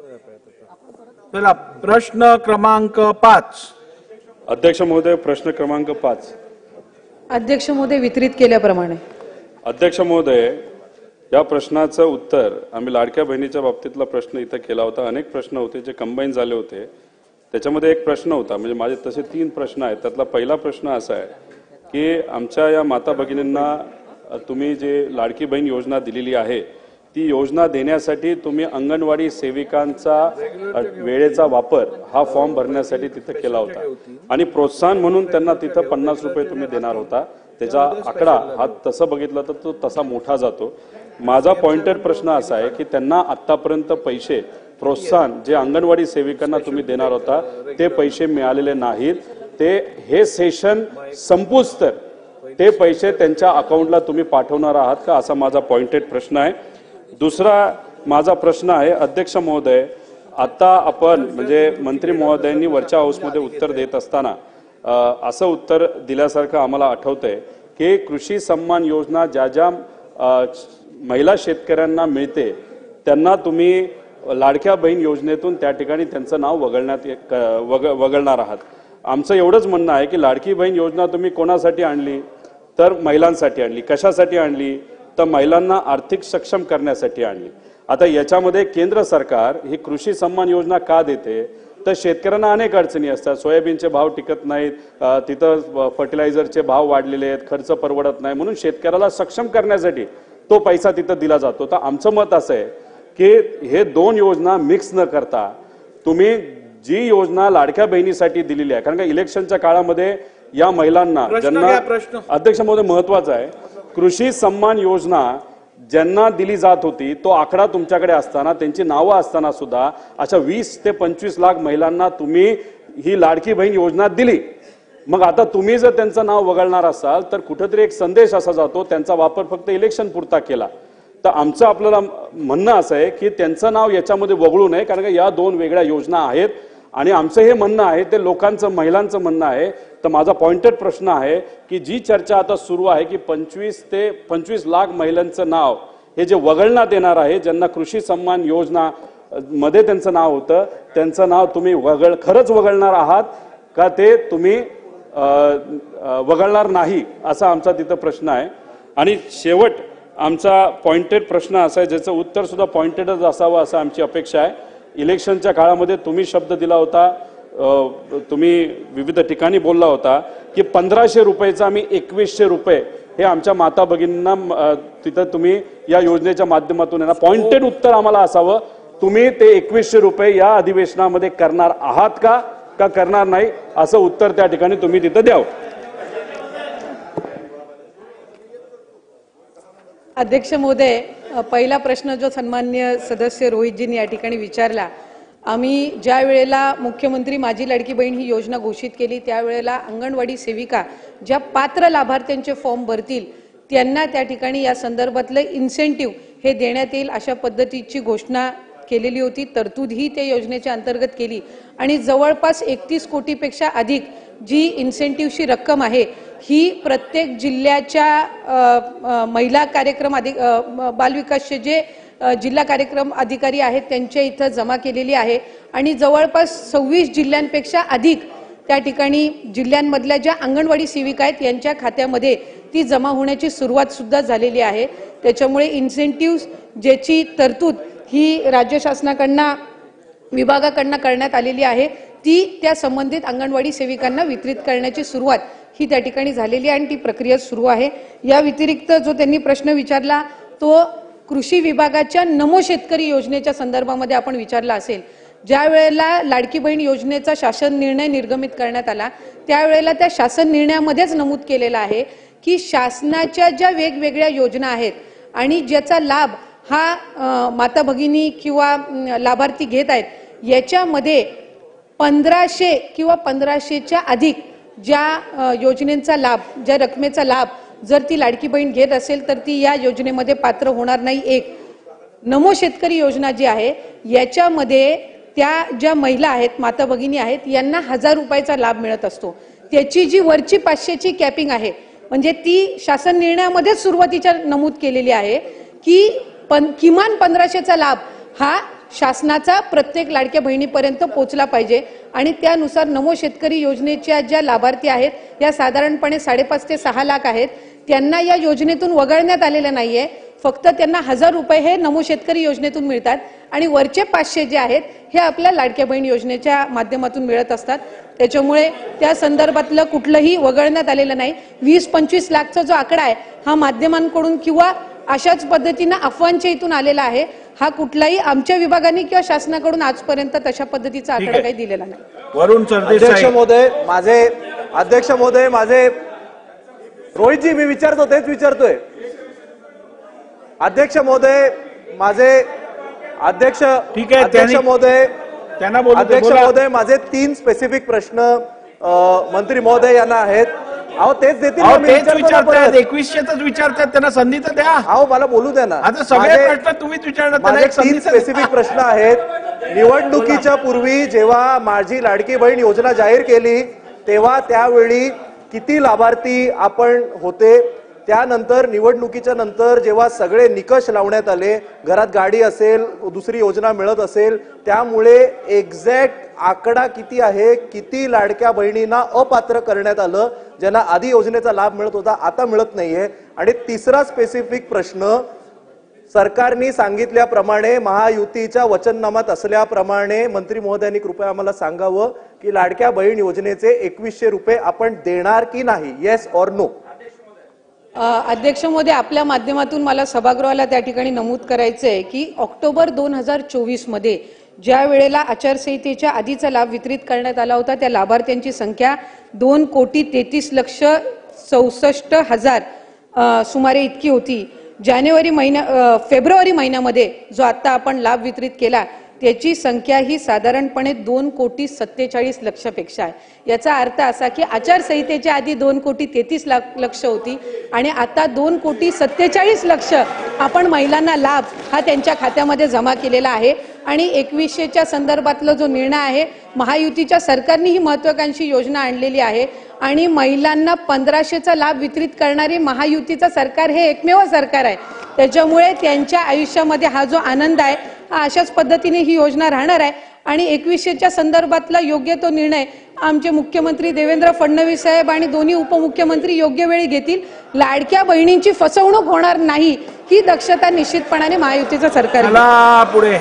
चला प्रश्न क्रमांक 5. अध्यक्ष महोदय, प्रश्न क्रमांक 5. अध्यक्ष महोदय, वितरित केल्याप्रमाणे. अध्यक्ष महोदय, या प्रश्नाचं उत्तर आम्ही लाडक्या बहिणीच्या बाबतीतला प्रश्न इथं केला होता. अनेक प्रश्न होते जे कंबाईन झाले होते. त्याच्यामध्ये एक प्रश्न होता, म्हणजे माझे तसे 3 प्रश्न आहेत. त्यातला पहिला प्रश्न असा आहे की आमच्या या माता भगिनींना तुम्ही जे लाडकी बहीण योजना दिलेली आहे ती योजना देण्यासाठी तुम्ही अंगणवाडी सेविकांचा वेळेचा वापर हा फॉर्म भरण्यासाठी तिथं केला होता आणि प्रोत्साहन म्हणून त्यांना तिथं 50 रुपये तुम्ही देणार होता. त्याचा आकडा हा तसं बघितलं तर तो तसा मोठा जातो. माझा पॉइंटेड प्रश्न असा आहे की त्यांना आतापर्यंत पैसे प्रोत्साहन जे अंगणवाडी सेविकांना तुम्ही देणार होता ते पैसे मिळालेले नाहीत. ते हे सेशन संपूस तर ते पैसे त्यांच्या अकाउंटला तुम्ही पाठवणार आहात का, असा माझा पॉइंटेड प्रश्न आहे. दुसरा माझा प्रश्न आहे, अध्यक्ष महोदय, आता आपण म्हणजे मंत्री महोदयांनी वरच्या हाऊसमध्ये उत्तर देत असताना असं उत्तर दिल्यासारखं आम्हाला आठवतंय की कृषी सन्मान योजना ज्या ज्या महिला शेतकऱ्यांना मिळते त्यांना तुम्ही लाडक्या बहीण योजनेतून त्या ठिकाणी त्यांचं नाव वगळणार आहात. आमचं एवढंच म्हणणं आहे की लाडकी बहीण योजना तुम्ही कोणासाठी आणली तर महिलांसाठी आणली. कशासाठी आणली तर महिलांना आर्थिक सक्षम करण्यासाठी आणली. आता याच्यामध्ये केंद्र सरकार ही कृषी सन्मान योजना का देते तर शेतकऱ्यांना अनेक अडचणी असतात. सोयाबीनचे भाव टिकत नाहीत, तिथं फर्टिलायझरचे भाव वाढलेले आहेत, खर्च परवडत नाही, म्हणून शेतकऱ्याला सक्षम करण्यासाठी तो पैसा तिथं दिला जातो. तर आमचं मत असं आहे की हे 2 योजना मिक्स न करता तुम्ही जी योजना लाडक्या बहिणीसाठी दिलेली आहे, कारण का इलेक्शनच्या काळामध्ये या महिलांना ज्यांना अध्यक्ष महोदय महत्वाचा आहे, कृषी सन्मान योजना ज्यांना दिली जात होती तो आकडा तुमच्याकडे असताना त्यांची नावं असताना सुद्धा अशा 20 ते 25 लाख महिलांना तुम्ही ही लाडकी बहीण योजना दिली. मग आता तुम्ही जर त्यांचं नाव वगळणार असाल तर कुठेतरी एक संदेश असा जातो त्यांचा वापर फक्त इलेक्शन पुरता केला. तर आमचं आपल्याला म्हणणं असं आहे की त्यांचं नाव याच्यामध्ये वगळू नये, कारण का या 2 वेगळ्या योजना आहेत आणि आमचं हे म्हणणं आहे ते लोकांचं महिलांचं म्हणणं आहे. तर माझा पॉइंटेड प्रश्न आहे की जी चर्चा आता सुरू आहे की 25 ते 25 लाख महिलांचं नाव हे जे वगळण्यात येणार आहे, ज्यांना कृषी सन्मान योजना मध्ये त्यांचं नाव होतं, त्यांचं नाव तुम्ही खरंच वगळणार आहात का ते तुम्ही वगळणार नाही, असा आमचा तिथं प्रश्न आहे. आणि शेवट आमचा पॉइंटेड प्रश्न असा आहे ज्याचं उत्तर सुद्धा पॉइंटेडच असावं असं आमची अपेक्षा आहे. इलेक्शनच्या काळामध्ये तुम्ही शब्द दिला होता, तुम्ही विविध ठिकाणी बोलला होता की 1500 रुपयाचा आम्ही 2100 रुपये हे आमच्या माता भगिनींना तिथं तुम्ही या योजनेच्या माध्यमातून येणार. पॉइंटेड उत्तर आम्हाला असावं, तुम्ही ते 2100 रुपये या अधिवेशनामध्ये करणार आहात का करणार नाही, असं उत्तर त्या ठिकाणी तुम्ही तिथं द्यावं. अध्यक्ष महोदय, पहिला प्रश्न जो सन्माननीय सदस्य रोहितजींनी या ठिकाणी विचारला, आम्ही ज्या वेळेला मुख्यमंत्री माझी लाडकी बहीण ही योजना घोषित केली त्यावेळेला अंगणवाडी सेविका ज्या पात्र लाभार्थ्यांचे फॉर्म भरतील त्यांना त्या ठिकाणी या संदर्भातलं इन्सेंटिव्ह हे देण्यात येईल अशा पद्धतीची घोषणा केलेली होती. तरतूद ही त्या योजनेच्या अंतर्गत केली आणि जवळपास 31 कोटीपेक्षा अधिक जी इन्सेंटिव्हची रक्कम आहे ही प्रत्येक जिल्ह्याच्या महिला कार्यक्रम बालविकासचे जे जिल्हा कार्यक्रम अधिकारी आहेत त्यांच्या इथं जमा केलेली आहे आणि जवळपास 26 जिल्ह्यांपेक्षा अधिक त्या ठिकाणी जिल्ह्यांमधल्या ज्या अंगणवाडी सेविका आहेत यांच्या खात्यामध्ये ती जमा होण्याची सुरुवात सुद्धा झालेली आहे. त्याच्यामुळे इन्सेंटिव्ह ज्याची तरतूद ही राज्य शासनाकडनं विभागाकडनं करण्यात आलेली आहे ती त्या संबंधित अंगणवाडी सेविकांना वितरित करण्याची सुरुवात ही त्या ठिकाणी झालेली आहे आणि ती प्रक्रिया सुरू आहे. या व्यतिरिक्त जो त्यांनी प्रश्न विचारला तो कृषी विभागाच्या नमो शेतकरी योजनेच्या संदर्भामध्ये आपण विचारला असेल. ज्या वेळेला लाडकी बहीण योजनेचा शासन निर्णय निर्गमित करण्यात आला त्यावेळेला त्या शासन निर्णयामध्येच नमूद केलेलं आहे की शासनाच्या ज्या वेगवेगळ्या योजना आहेत आणि ज्याचा लाभ हा माता भगिनी किंवा लाभार्थी घेत आहेत याच्यामध्ये 1500 किंवा 1500च्या अधिक ज्या योजनेचा लाभ, ज्या रकमेचा लाभ जर ती लाडकी बहीण घेत असेल तर ती या योजनेमध्ये पात्र होणार नाही. एक नमो शेतकरी योजना जी आहे याच्यामध्ये त्या ज्या महिला आहेत माता भगिनी आहेत यांना 1000 रुपयाचा लाभ मिळत असतो. त्याची जी वरची 500ची कॅपिंग आहे म्हणजे ती शासन निर्णयामध्ये सुरुवातीच्या नमूद केलेली आहे की किमान 1500चा लाभ हा शासनाचा प्रत्येक लाडक्या बहिणीपर्यंत पोहोचला पाहिजे आणि त्यानुसार नमो शेतकरी योजनेच्या ज्या लाभार्थी आहेत या साधारणपणे 5.5 ते 6 लाख आहेत. त्यांना या योजनेतून वगळण्यात आलेलं नाहीये. फक्त त्यांना 1000 रुपये हे नमो शेतकरी योजनेतून मिळतात आणि वरचे 500 जे आहेत हे आपल्या लाडक्या बहीण योजनेच्या माध्यमातून मिळत असतात. त्याच्यामुळे त्या संदर्भातलं कुठलंही वगळण्यात आलेलं नाही. 20-25 लाखचा जो आकडा आहे हा माध्यमांकडून किंवा अशाच पद्धतीने अफवांच्या इथून आलेला आहे. हा कुठलाही आमच्या विभागाने किंवा शासनाकडून आजपर्यंत तशा पद्धतीचा आकडा काही दिलेला नाही. वरुण सरदेसाई. अध्यक्ष महोदय माझे रोहितजी मी विचारतो तेच विचारतोय. अध्यक्ष महोदय माझे अध्यक्ष ठीक आहे, अध्यक्ष महोदय त्यांना बोलू दे, अध्यक्ष बोला. महोदय माझे 3 स्पेसिफिक प्रश्न मंत्री महोदय यांना आहेत. अहो तेच देतील ना, मी तेच विचारतो ना विचारतात. परत. 2100च विचारतात, त्यांना संधी तर द्या. अहो मला बोलू द्या ना. आता सगळे माझे- प्रश्न तुम्हीच विचारणार, त्यांना माझे एक संधी 3 तर द्या. स्पेसिफिक प्रश्न आहेत. निवडणुकीच्या पूर्वी जेव्हा माझी लाडकी बहीण योजना जाहीर केली तेव्हा त्यावेळी किती लाभार्थी आपण होते. त्यानंतर निवडणुकीच्या नंतर जेव्हा सगळे निकष लावण्यात आले, घरात गाडी असेल, दुसरी योजना मिळत असेल, त्यामुळे एक्झॅक्ट आकडा किती आहे, किती लाडक्या बहिणींना अपात्र करण्यात आलं ज्यांना आधी योजनेचा लाभ मिळत होता आता मिळत नाहीये. आणि तिसरा स्पेसिफिक प्रश्न, सरकारने सांगितल्याप्रमाणे महायुतीच्या वचननामात असल्याप्रमाणे मंत्री महोदयांनी कृपया आम्हाला सांगावं की लाडक्या बहीण योजनेचे 2100 रुपये आपण देणार की नाही, येस ऑर नो. अध्यक्ष महोदय, आपल्या माध्यमातून मला सभागृहाला त्या ठिकाणी नमूद करायचंय की ऑक्टोबर 2024 मध्ये ज्या वेळेला आचारसंहितेच्या आधीचा लाभ वितरित करण्यात आला होता त्या लाभार्थ्यांची संख्या 2,33,64,000 सुमारे इतकी होती. फेब्रुवारी महिन्यामध्ये जो आता आपण लाभ वितरित केला त्याची संख्या ही साधारणपणे 2,47,00,000 पेक्षा आहे. याचा अर्थ असा की आचारसंहितेच्या आधी 2,33,00,000 होती आणि आता 2,47,00,000 आपण महिलांना लाभ हा त्यांच्या खात्यामध्ये जमा केलेला आहे. आणि 2100च्या संदर्भातला जो निर्णय आहे, महायुतीच्या सरकारने ही महत्त्वाकांक्षी योजना आणलेली आहे आणि महिलांना 1500चा लाभ वितरित करणारे महायुतीचं सरकार हे एकमेव सरकार आहे. त्याच्यामुळे त्यांच्या आयुष्यामध्ये हा जो आनंद आहे हा अशाच पद्धतीने ही योजना राहणार आहे. आणि 2100च्या संदर्भातला योग्य तो निर्णय आमचे मुख्यमंत्री देवेंद्र फडणवीस साहेब आणि दोन्ही उपमुख्यमंत्री योग्य वेळी घेतील. लाडक्या बहिणींची फसवणूक होणार नाही ही दक्षता निश्चितपणाने महायुतीचं सरकार घेईल. पुढे